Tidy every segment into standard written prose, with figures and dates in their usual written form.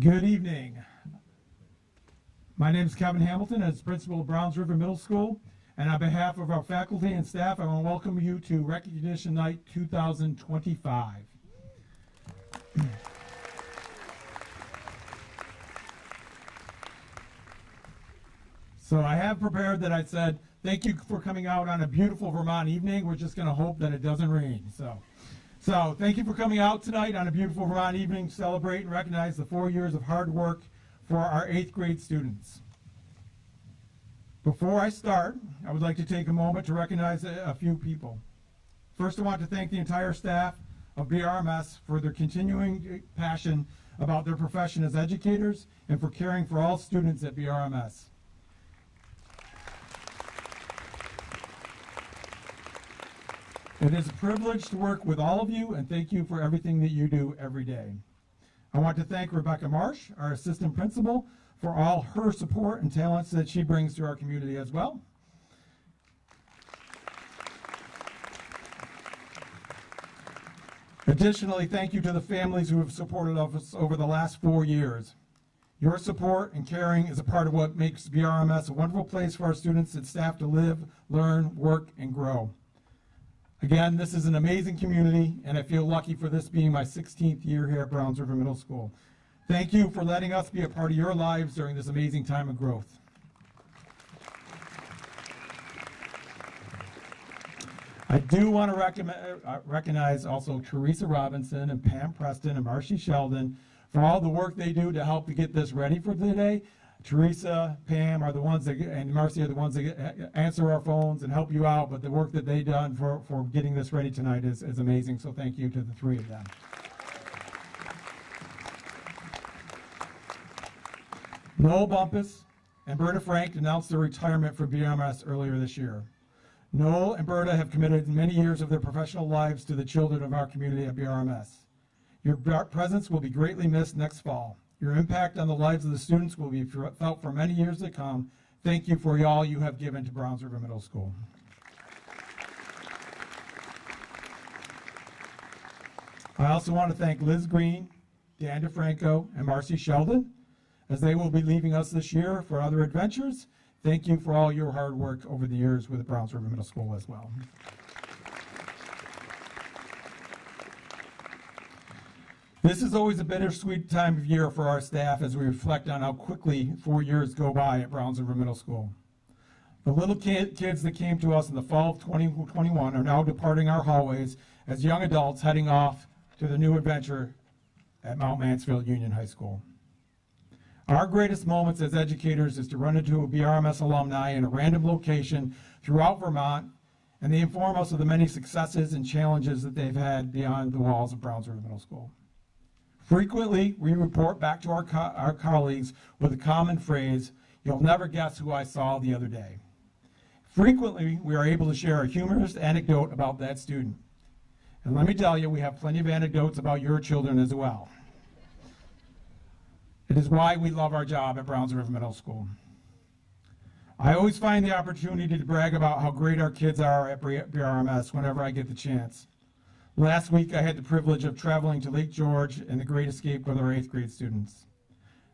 Good evening. My name is Kevin Hamilton, as principal of Browns River Middle School, and on behalf of our faculty and staff, I want to welcome you to Recognition Night 2025. So I have prepared that I said, thank you for coming out on a beautiful Vermont evening. We're just going to hope that it doesn't rain. So thank you for coming out tonight on a beautiful Vermont evening to celebrate and recognize the 4 years of hard work for our 8th grade students. Before I start, I would like to take a moment to recognize a few people. First, I want to thank the entire staff of BRMS for their continuing passion about their profession as educators and for caring for all students at BRMS. It is a privilege to work with all of you, and thank you for everything that you do every day. I want to thank Rebecca Marsh, our assistant principal, for all her support and talents that she brings to our community as well. Additionally, thank you to the families who have supported us over the last 4 years. Your support and caring is a part of what makes BRMS a wonderful place for our students and staff to live, learn, work, and grow. Again, this is an amazing community, and I feel lucky for this being my 16th year here at Browns River Middle School. Thank you for letting us be a part of your lives during this amazing time of growth. I do want to recognize also Teresa Robinson and Pam Preston and Marcy Sheldon for all the work they do to help to get this ready for today. Teresa, Pam are the ones that, and Marcy are the ones that answer our phones and help you out, but the work that they've done for getting this ready tonight is amazing, so thank you to the three of them. Noel Bumpus and Berta Frank announced their retirement from BRMS earlier this year. Noel and Berta have committed many years of their professional lives to the children of our community at BRMS. Your presence will be greatly missed next fall. Your impact on the lives of the students will be felt for many years to come. Thank you for all you have given to Browns River Middle School. I also want to thank Liz Green, Dan DeFranco, and Marcy Sheldon, as they will be leaving us this year for other adventures. Thank you for all your hard work over the years with Browns River Middle School as well. This is always a bittersweet time of year for our staff as we reflect on how quickly 4 years go by at Browns River Middle School. The little kids that came to us in the fall of 2021 are now departing our hallways as young adults heading off to the new adventure at Mount Mansfield Union High School. Our greatest moments as educators is to run into a BRMS alumni in a random location throughout Vermont, and they inform us of the many successes and challenges that they've had beyond the walls of Browns River Middle School. Frequently, we report back to our colleagues with a common phrase, "You'll never guess who I saw the other day." Frequently, we are able to share a humorous anecdote about that student. And let me tell you, we have plenty of anecdotes about your children as well. It is why we love our job at Browns River Middle School. I always find the opportunity to brag about how great our kids are at BRMS whenever I get the chance. Last week, I had the privilege of traveling to Lake George and the Great Escape with our 8th grade students.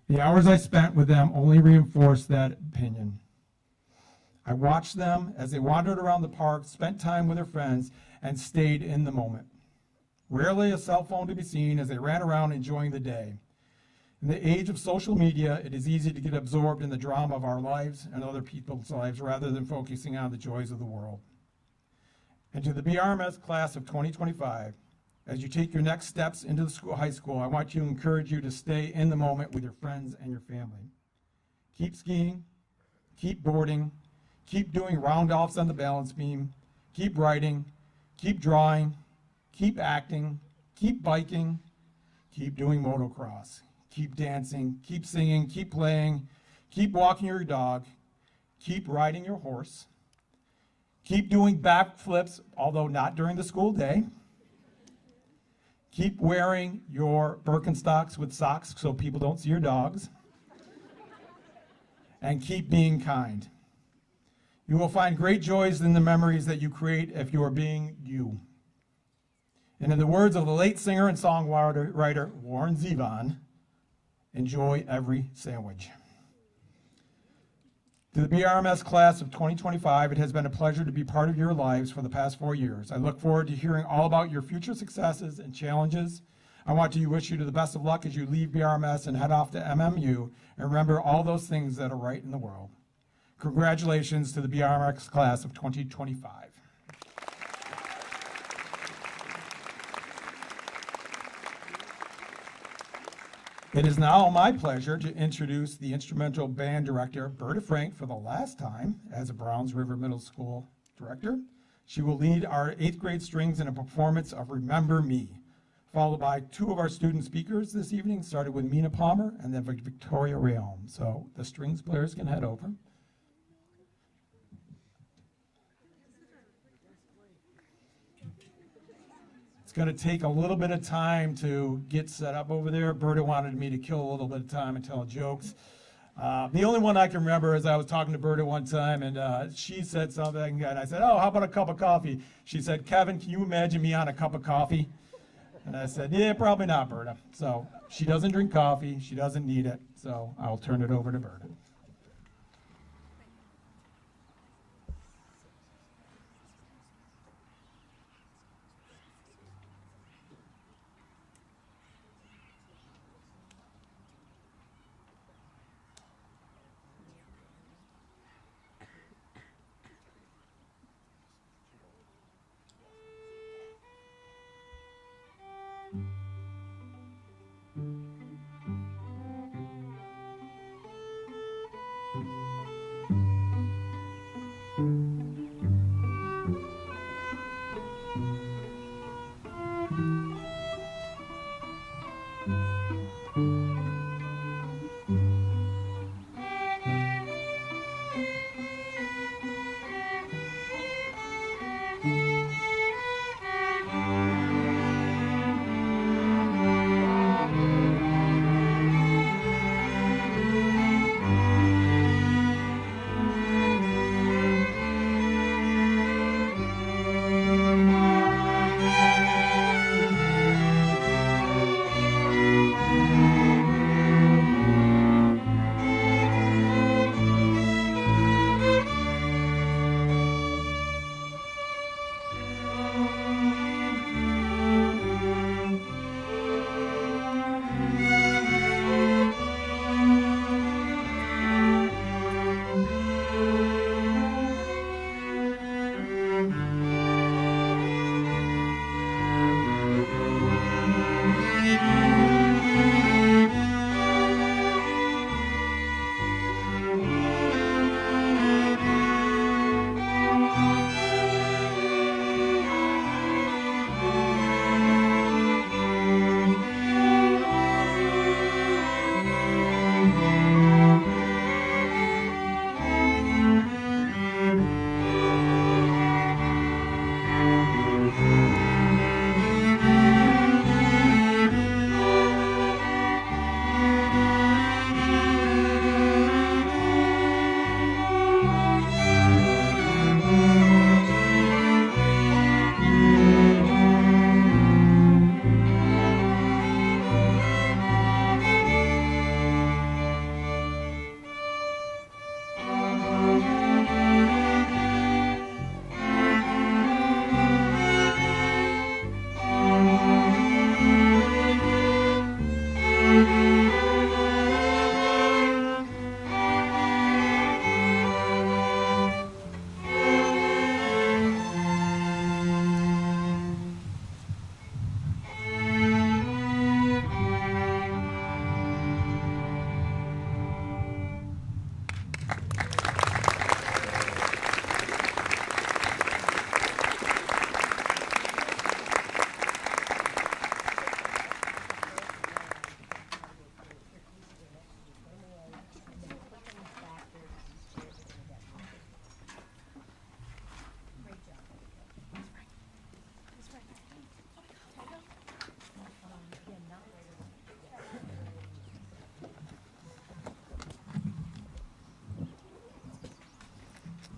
The hours I spent with them only reinforced that opinion. I watched them as they wandered around the park, spent time with their friends, and stayed in the moment. Rarely a cell phone to be seen as they ran around enjoying the day. In the age of social media, it is easy to get absorbed in the drama of our lives and other people's lives rather than focusing on the joys of the world. And to the BRMS class of 2025, as you take your next steps into the high school, I want to encourage you to stay in the moment with your friends and your family. Keep skiing, keep boarding, keep doing round-offs on the balance beam, keep writing, keep drawing, keep acting, keep biking, keep doing motocross, keep dancing, keep singing, keep playing, keep walking your dog, keep riding your horse, keep doing backflips, although not during the school day. Keep wearing your Birkenstocks with socks so people don't see your dogs. And keep being kind. You will find great joys in the memories that you create if you are being you. And in the words of the late singer and songwriter Warren Zevon, Enjoy every sandwich. To the BRMS class of 2025, it has been a pleasure to be part of your lives for the past 4 years. I look forward to hearing all about your future successes and challenges. I want to wish you the best of luck as you leave BRMS and head off to MMU, and remember all those things that are right in the world. Congratulations to the BRMS class of 2025. It is now my pleasure to introduce the instrumental band director, Berta Frank, for the last time as a Browns River Middle School director. She will lead our 8th grade strings in a performance of Remember Me, followed by 2 of our student speakers this evening, started with Mina Palmer and then Victoria Realm. So the strings players can head over. It's going to take a little bit of time to get set up over there. Berta wanted me to kill a little bit of time and tell jokes. The only one I can remember is I was talking to Berta one time, and she said something, and I said, oh, how about a cup of coffee? She said, Kevin, can you imagine me on a cup of coffee? And I said, yeah, probably not, Berta. So she doesn't drink coffee. She doesn't need it. So I'll turn it over to Berta.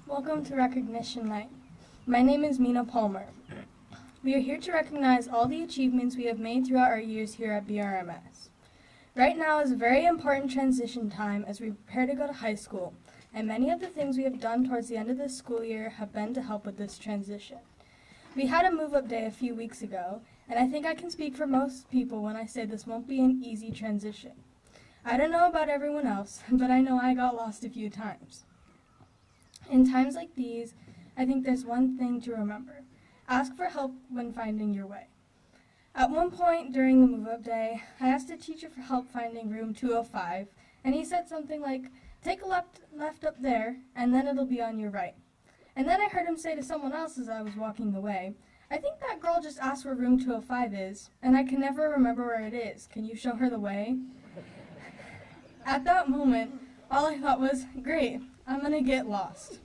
Welcome to Recognition Night. My name is Mina Palmer. We are here to recognize all the achievements we have made throughout our years here at BRMS. Right now is a very important transition time as we prepare to go to high school, and many of the things we have done towards the end of this school year have been to help with this transition. We had a move-up day a few weeks ago, and I think I can speak for most people when I say this won't be an easy transition. I don't know about everyone else, but I know I got lost a few times. In times like these, I think there's one thing to remember. Ask for help when finding your way. At one point during the move-up day, I asked a teacher for help finding room 205, and he said something like, "Take a left up there, and then it'll be on your right." And then I heard him say to someone else as I was walking away, "I think that girl just asked where room 205 is, and I can never remember where it is. Can you show her the way?" At that moment, all I thought was, great, I'm gonna get lost.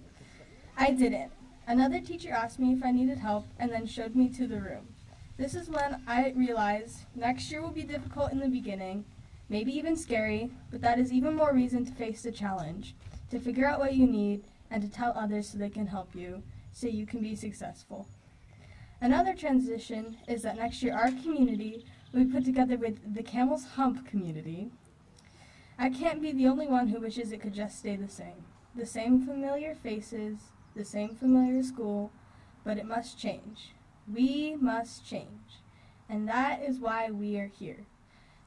I didn't. Another teacher asked me if I needed help and then showed me to the room. This is when I realized next year will be difficult in the beginning, maybe even scary, but that is even more reason to face the challenge, to figure out what you need, and to tell others so they can help you, so you can be successful. Another transition is that next year our community will be put together with the Camel's Hump community. I can't be the only one who wishes it could just stay the same. The same familiar faces, the same familiar school, but it must change. We must change. And that is why we are here.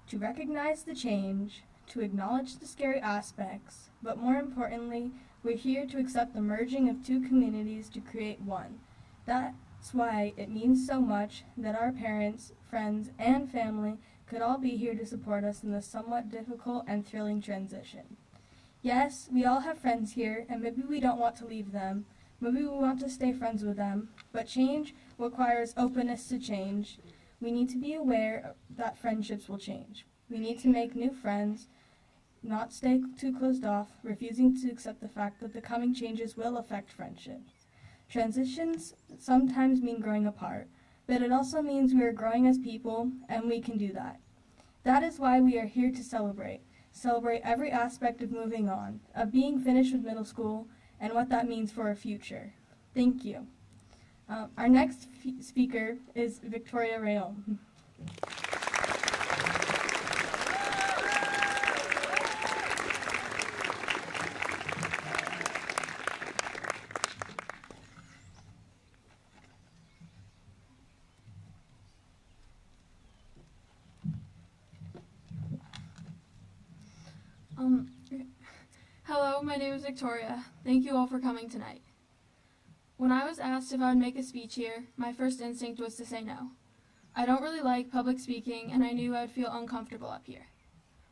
To recognize the change, to acknowledge the scary aspects, but more importantly, we're here to accept the merging of two communities to create one. That's why it means so much that our parents, friends, and family could all be here to support us in this somewhat difficult and thrilling transition. Yes, we all have friends here, and maybe we don't want to leave them. Maybe we want to stay friends with them, but change requires openness to change. We need to be aware that friendships will change. We need to make new friends, not stay too closed off, refusing to accept the fact that the coming changes will affect friendships. Transitions sometimes mean growing apart, but it also means we are growing as people, and we can do that. That is why we are here to celebrate. Celebrate every aspect of moving on, of being finished with middle school, and what that means for our future. Thank you. Our next speaker is Victoria Rayon. Hello, my name is Victoria. Thank you all for coming tonight. When I was asked if I would make a speech here, my first instinct was to say no. I don't really like public speaking, and I knew I would feel uncomfortable up here.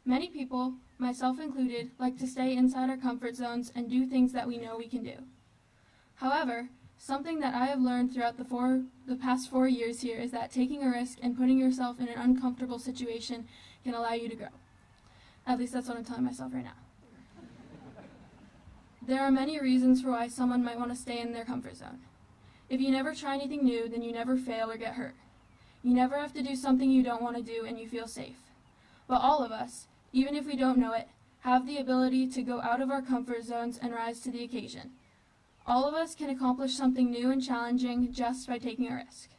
Many people, myself included, like to stay inside our comfort zones and do things that we know we can do. However, something that I have learned throughout the past 4 years here is that taking a risk and putting yourself in an uncomfortable situation can allow you to grow. At least that's what I'm telling myself right now. There are many reasons for why someone might want to stay in their comfort zone. If you never try anything new, then you never fail or get hurt. You never have to do something you don't want to do and you feel safe. But all of us, even if we don't know it, have the ability to go out of our comfort zones and rise to the occasion. All of us can accomplish something new and challenging just by taking a risk.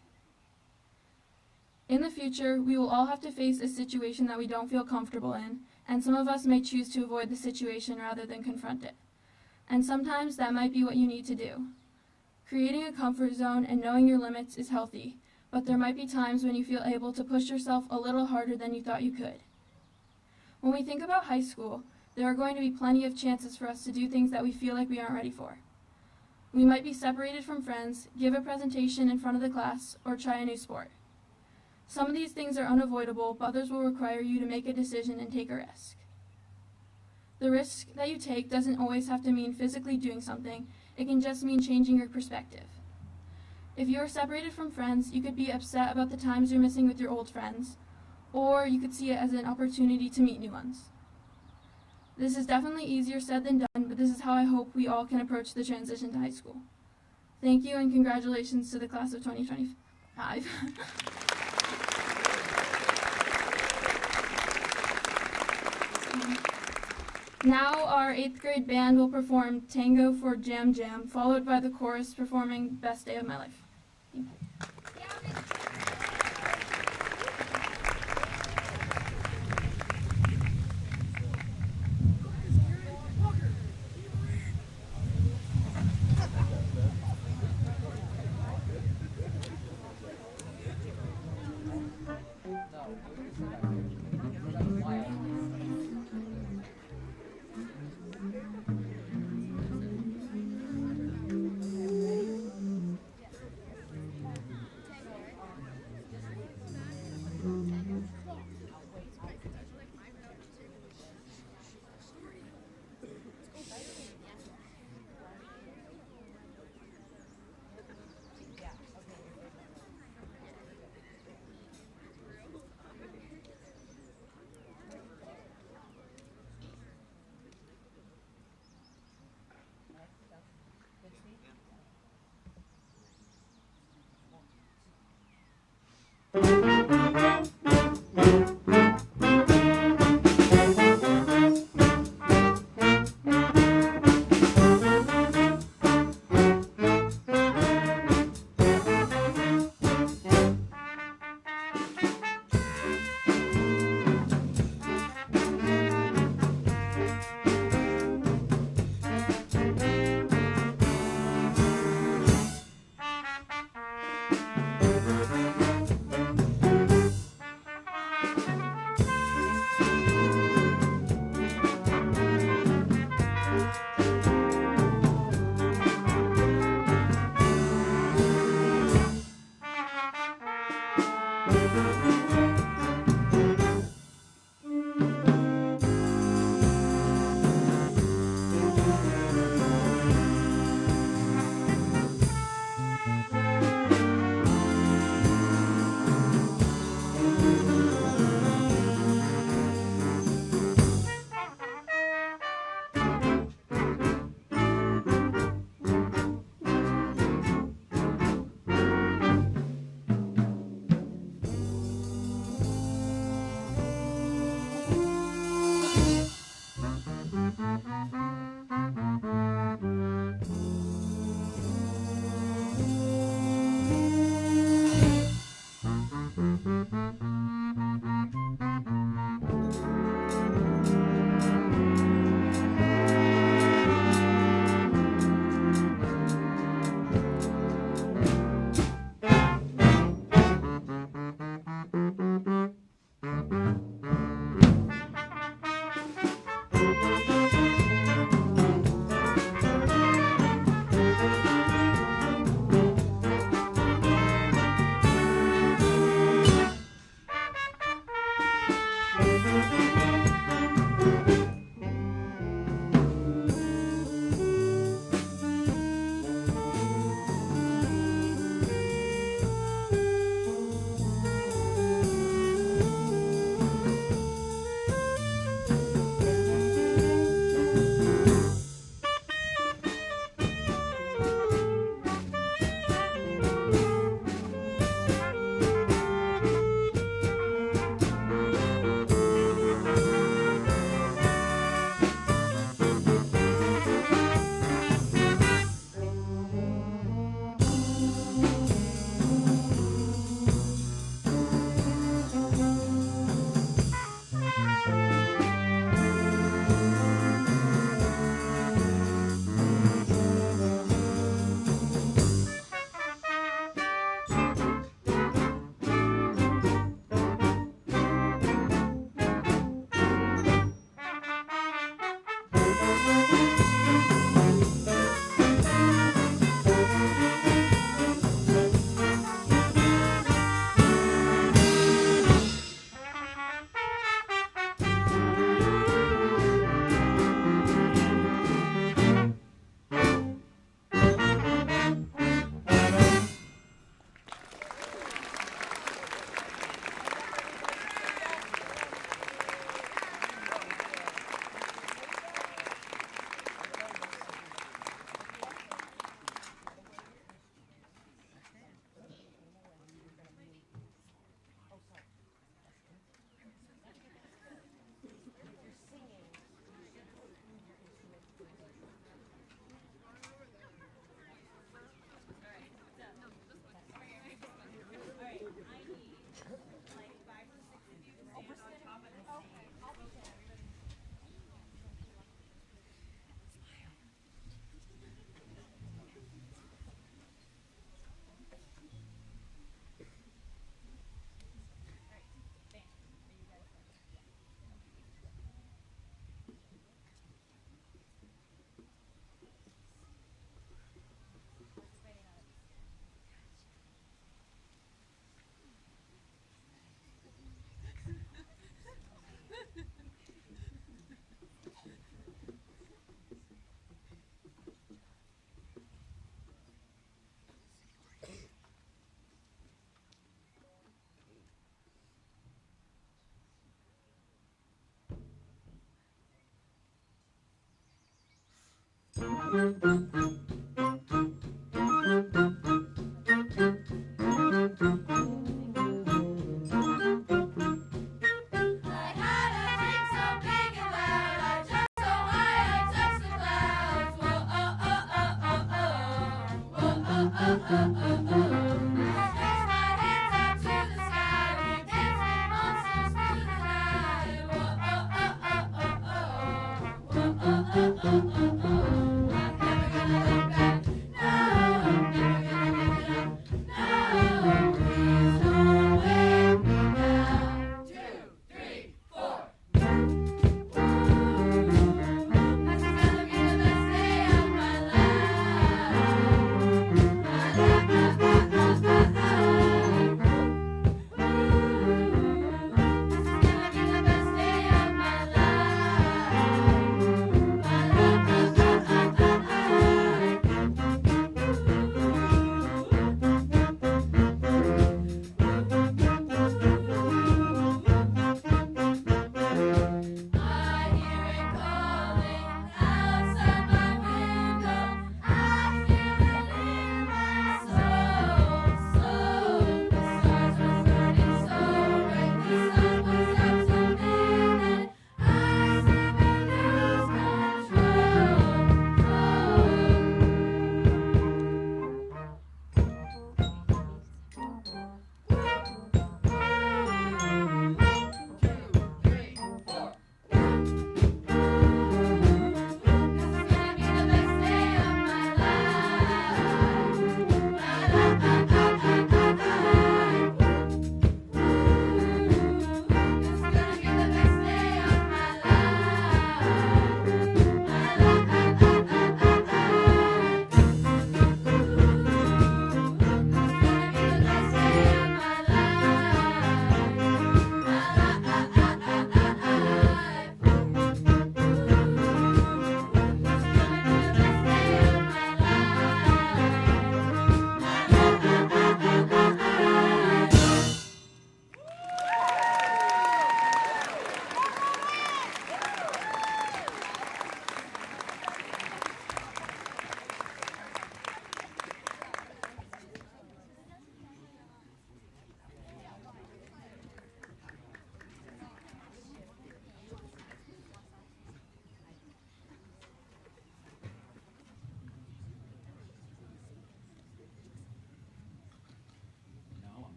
In the future, we will all have to face a situation that we don't feel comfortable in, and some of us may choose to avoid the situation rather than confront it. And sometimes that might be what you need to do. Creating a comfort zone and knowing your limits is healthy, but there might be times when you feel able to push yourself a little harder than you thought you could. When we think about high school, there are going to be plenty of chances for us to do things that we feel like we aren't ready for. We might be separated from friends, give a presentation in front of the class, or try a new sport. Some of these things are unavoidable, but others will require you to make a decision and take a risk. The risk that you take doesn't always have to mean physically doing something. It can just mean changing your perspective. If you are separated from friends, you could be upset about the times you're missing with your old friends, or you could see it as an opportunity to meet new ones. This is definitely easier said than done, but this is how I hope we all can approach the transition to high school. Thank you, and congratulations to the class of 2025. Now our 8th grade band will perform Tango for Jam Jam, followed by the chorus performing Best Day of My Life. Thank you.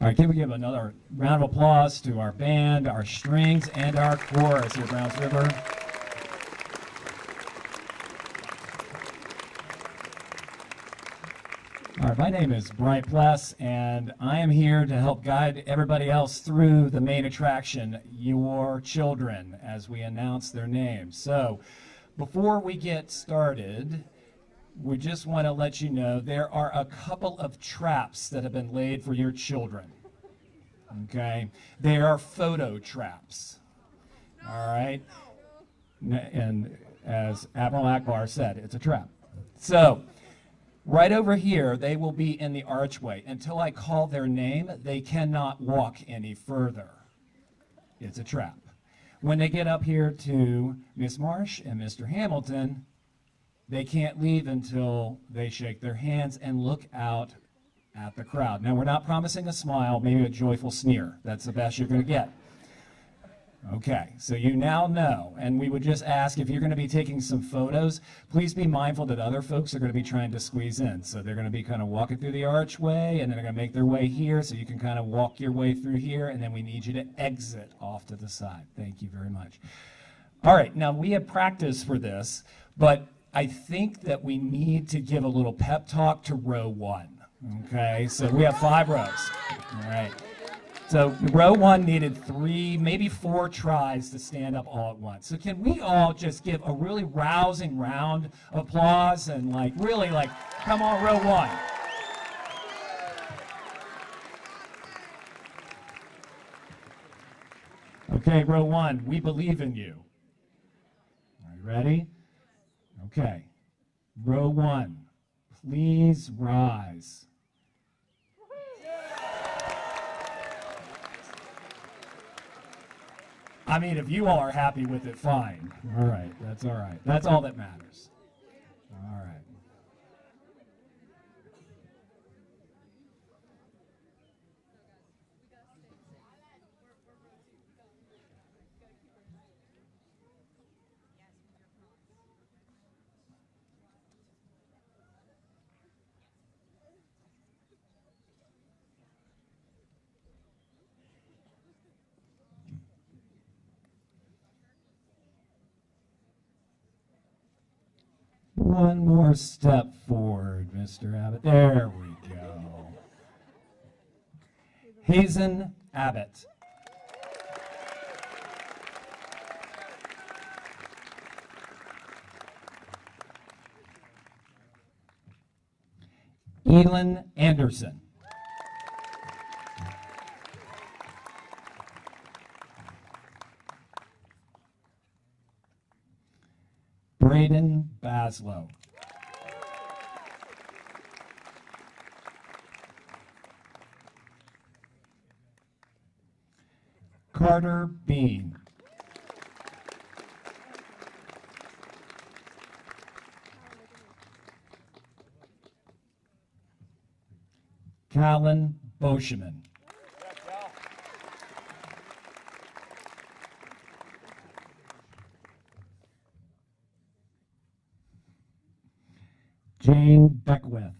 All right, can we give another round of applause to our band, our strings, and our chorus here at Browns River? All right, my name is Brian Pless, and I am here to help guide everybody else through the main attraction, your children, as we announce their names. So, before we get started, we just want to let you know there are a couple of traps that have been laid for your children. Okay? They are photo traps. All right? And as Admiral Akbar said, it's a trap. So, right over here, they will be in the archway. Until I call their name, they cannot walk any further. It's a trap. When they get up here to Miss Marsh and Mr. Hamilton, they can't leave until they shake their hands and look out at the crowd. Now, we're not promising a smile, maybe a joyful sneer. That's the best you're going to get. Okay, so you now know, and we would just ask if you're going to be taking some photos, please be mindful that other folks are going to be trying to squeeze in. So they're going to be kind of walking through the archway, and then they're going to make their way here, so you can kind of walk your way through here, and then we need you to exit off to the side. Thank you very much. All right, now we have practiced for this, but I think that we need to give a little pep talk to row one. Okay, so we have 5 rows. All right. So row 1 needed 3, maybe 4 tries to stand up all at once. So can we all just give a really rousing round of applause and really come on, row 1. Okay, row one, we believe in you. Are you ready? Okay. Row one, please rise. I mean, if you all are happy with it, fine. All right, that's all right. That's all that matters. All right. One more step forward, Mr. Abbott. There we go. Hazen Abbott. Elin Anderson. Braden Baslow. Carter Bean. Callan Boscheman. Jane Beckwith.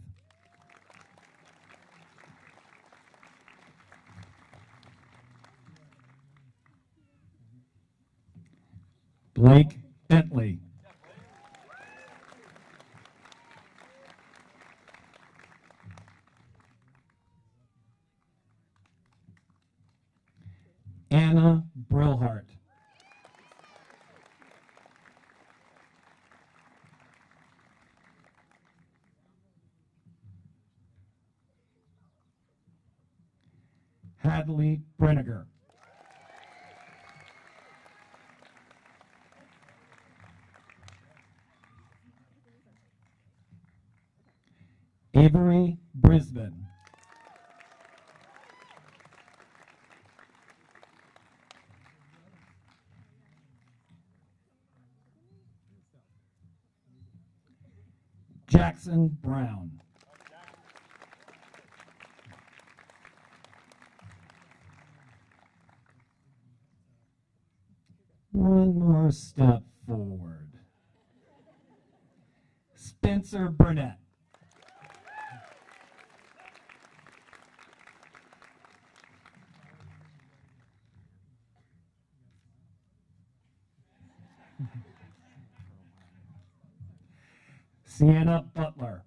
Blake Bentley. Anna Brilhart. Hadley Brenniger. Avery Brisbane. Jackson Brown. One more step forward. Spencer Burnett. Sienna Butler.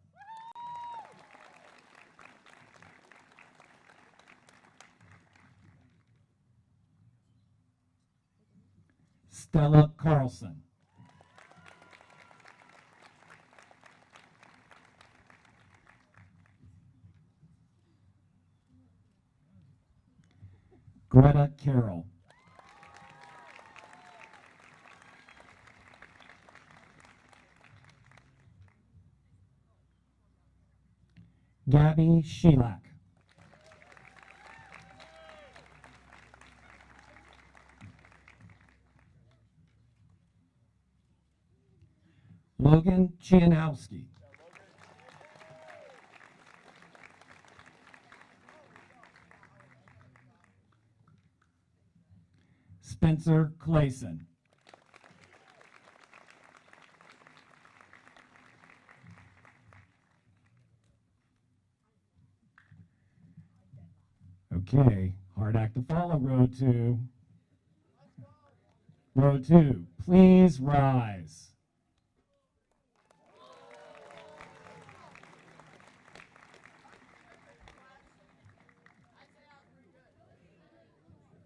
Stella Carlson. Greta Carroll. Gabby Sheilak. Logan Chianowski. Spencer Clayson. Okay, hard act to follow, row two. Row two, please rise.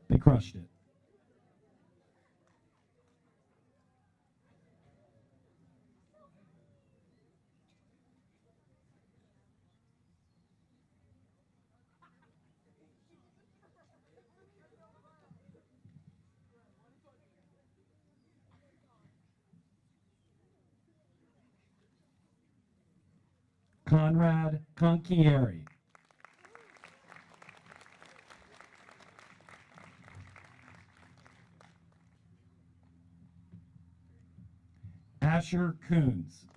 They crushed it. Conrad Conchieri. Asher Coons.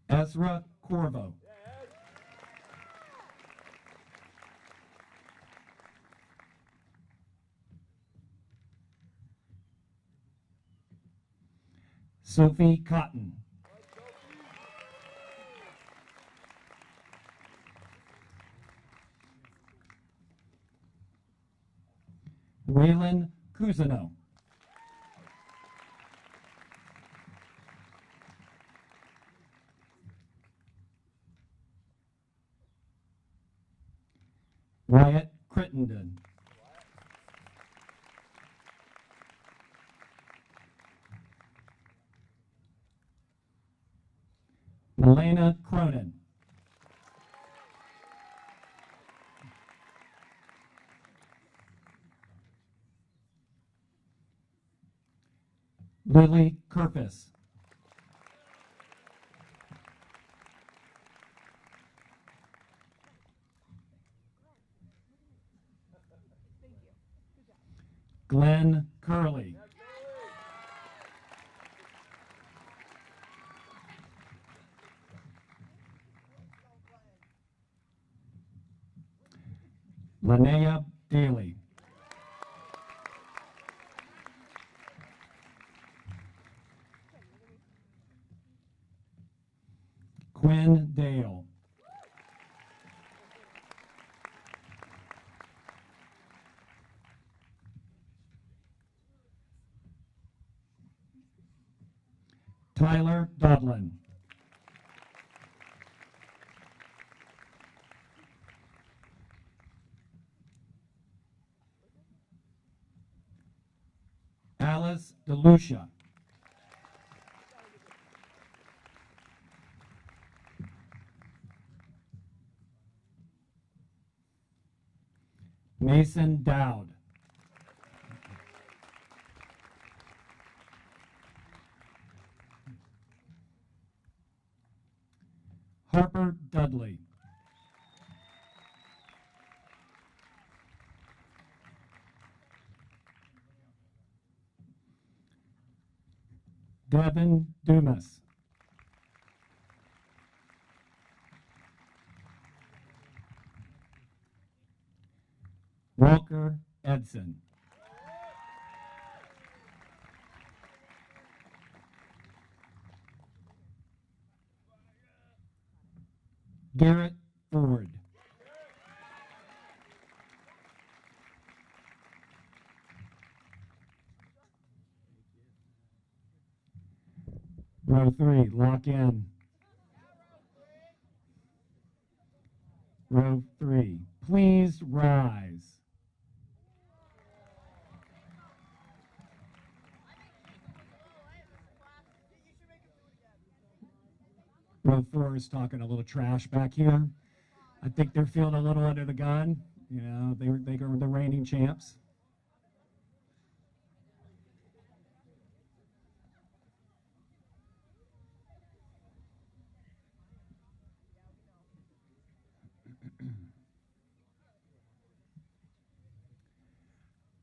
Ezra Corvo. Sophie Cotton. Waylon Cousineau. Wyatt Crittenden. Milena Cronin. Lily Kerpis. Glenn Curley. Linnea Daly. Quinn Dale. Tyler Dodlin. Alice DeLucia. Mason Dowd. Harper Dudley. Devin Dumas. Walker Edson. Garrett Ford. Row 3, lock in. Row 3, please rise. Row 4 is talking a little trash back here. I think they're feeling a little under the gun. You know, they are the reigning champs.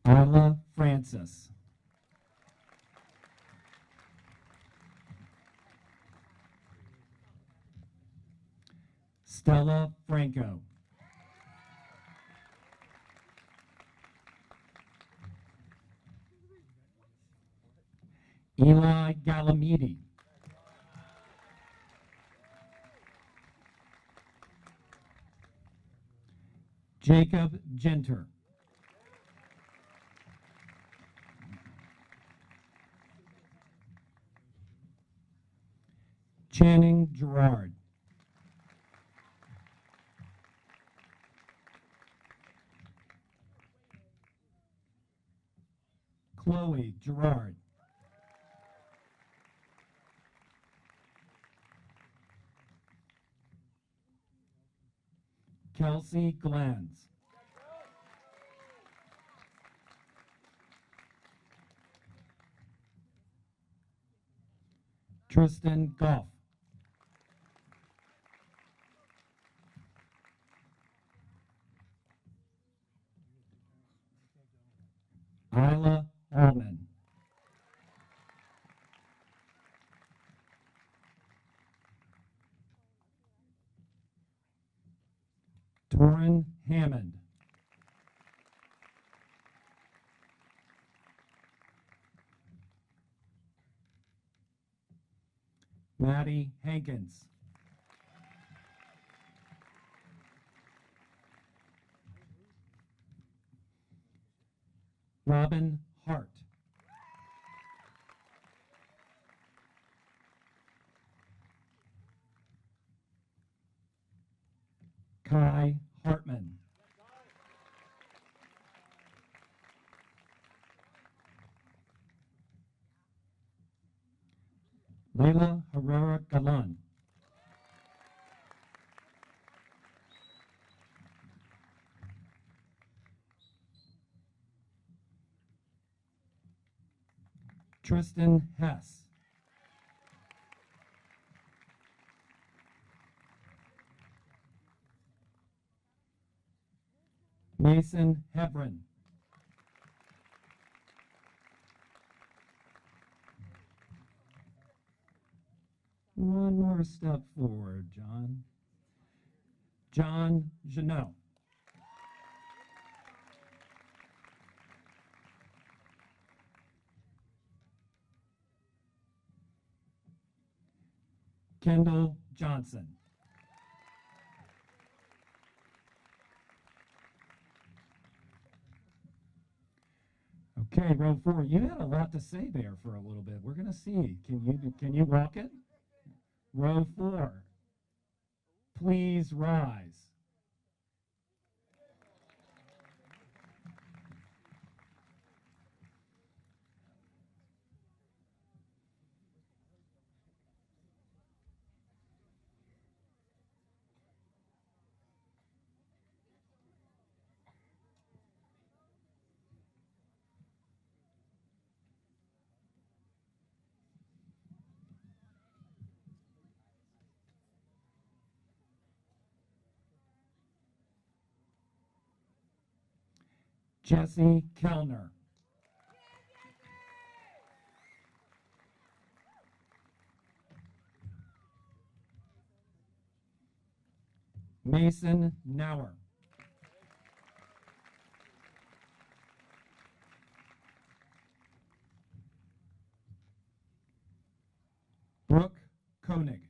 Isla Francis. Stella Franco. Eli Galamidi. Jacob Genter. Channing Gerard. Chloe Gerard. Kelsey Glantz. Tristan Goff. Isla Allman. Torin Hammond. Maddie Hankins. Robin Hart. Kai Hartman. Layla Herrera Galan. Tristan Hess. Mason Hebron. One more step forward, John. John Janot. Kendall Johnson. Okay, row 4. You had a lot to say there for a little bit. We're going to see. Can you rock it? Row 4. Please rise. Jesse Kellner. Mason Nauer. Brooke Koenig.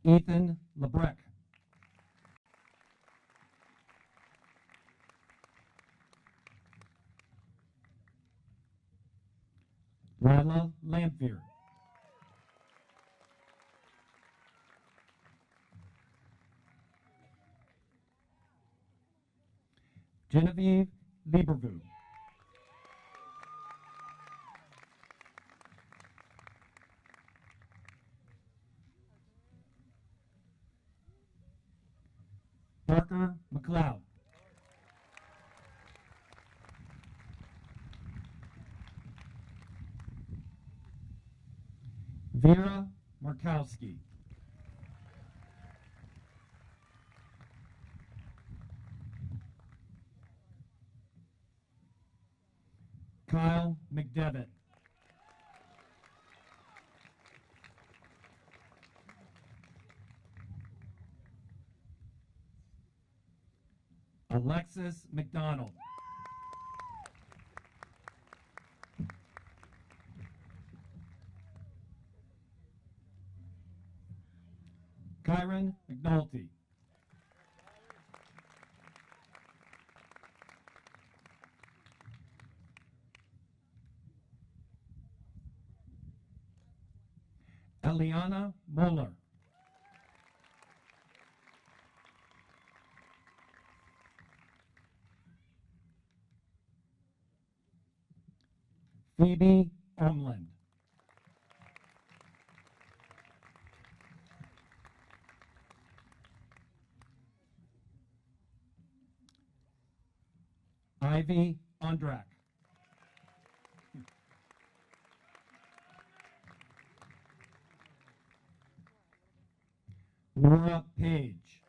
Ethan Lebrecht. Lila Lamphere. Genevieve Liebervu. Parker McLeod. Vera Markowski. Kyle McDevitt. Alexis McDonald. Kyron McNulty. Eliana Moeller. Phoebe Omland. Ivy Undrak. Laura Page.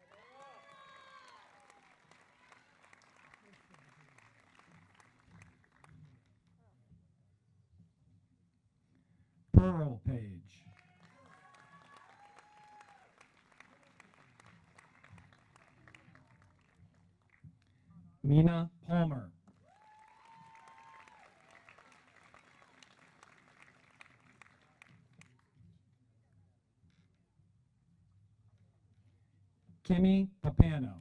Pearl Page. Mina Palmer. Kimmy Papano.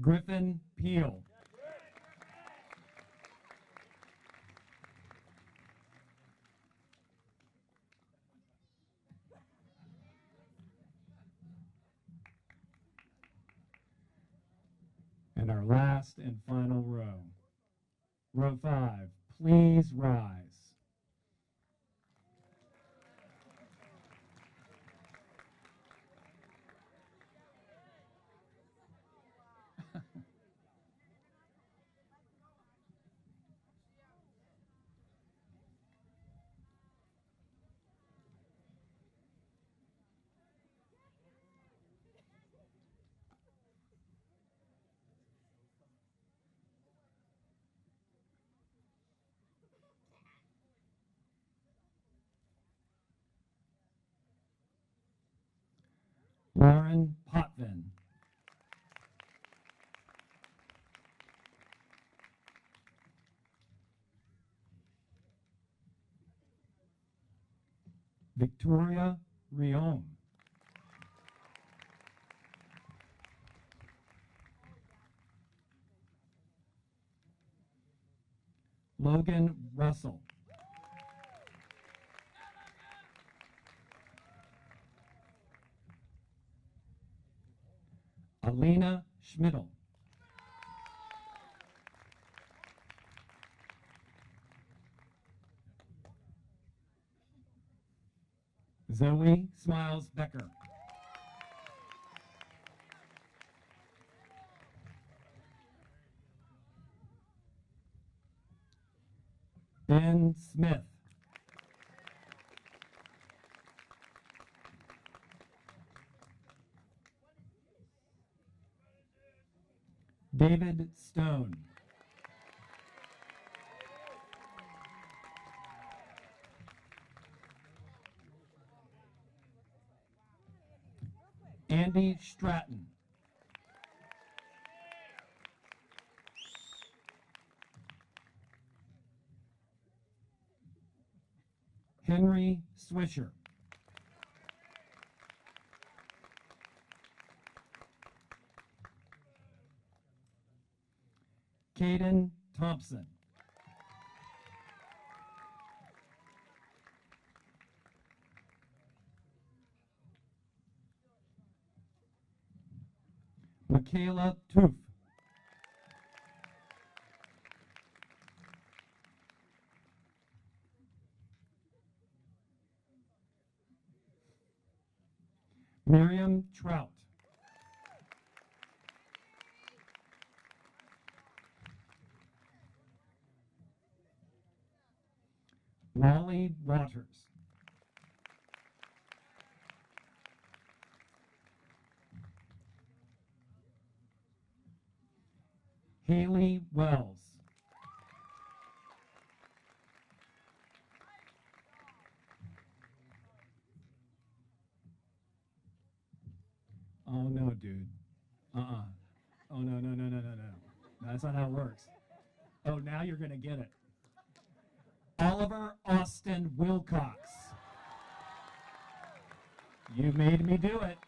Griffin Peel. And our last and final row. Row 5, please rise. Lauren Potvin. Victoria Riom. Logan Russell. Alina Schmidl. Zoe Smiles Becker. Ben Smith. David Stone. Andy Stratton. Henry Swisher. Caden Thompson. Michaela Toof. Miriam Trout. Molly Waters. Haley Wells. Oh no, dude. Oh no, no, no, no, no, no. That's not how it works. Oh, now you're gonna get it. Oliver Austin Wilcox. You made me do it.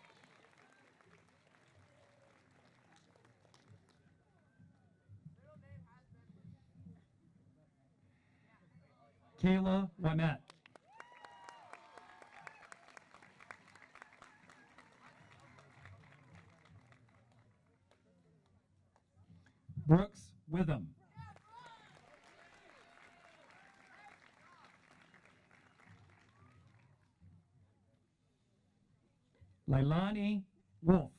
Kayla Wynette. Brooks Witham. Leilani Wolf.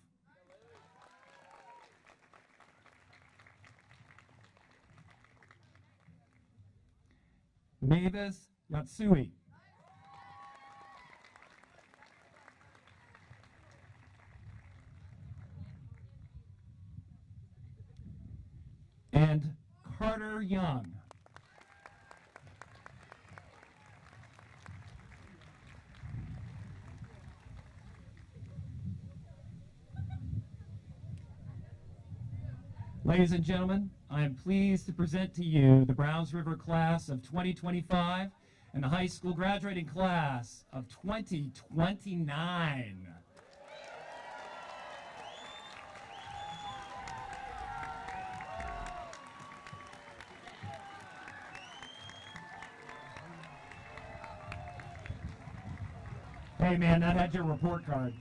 Mavis Yatsui. And Carter Young. Ladies and gentlemen, I am pleased to present to you the Browns River class of 2025 and the high school graduating class of 2029. Hey man, that had your report card.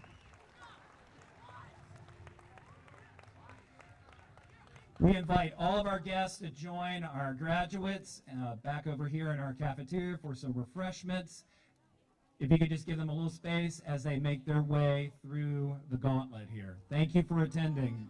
We invite all of our guests to join our graduates back over here in our cafeteria for some refreshments. If you could just give them a little space as they make their way through the gauntlet here. Thank you for attending.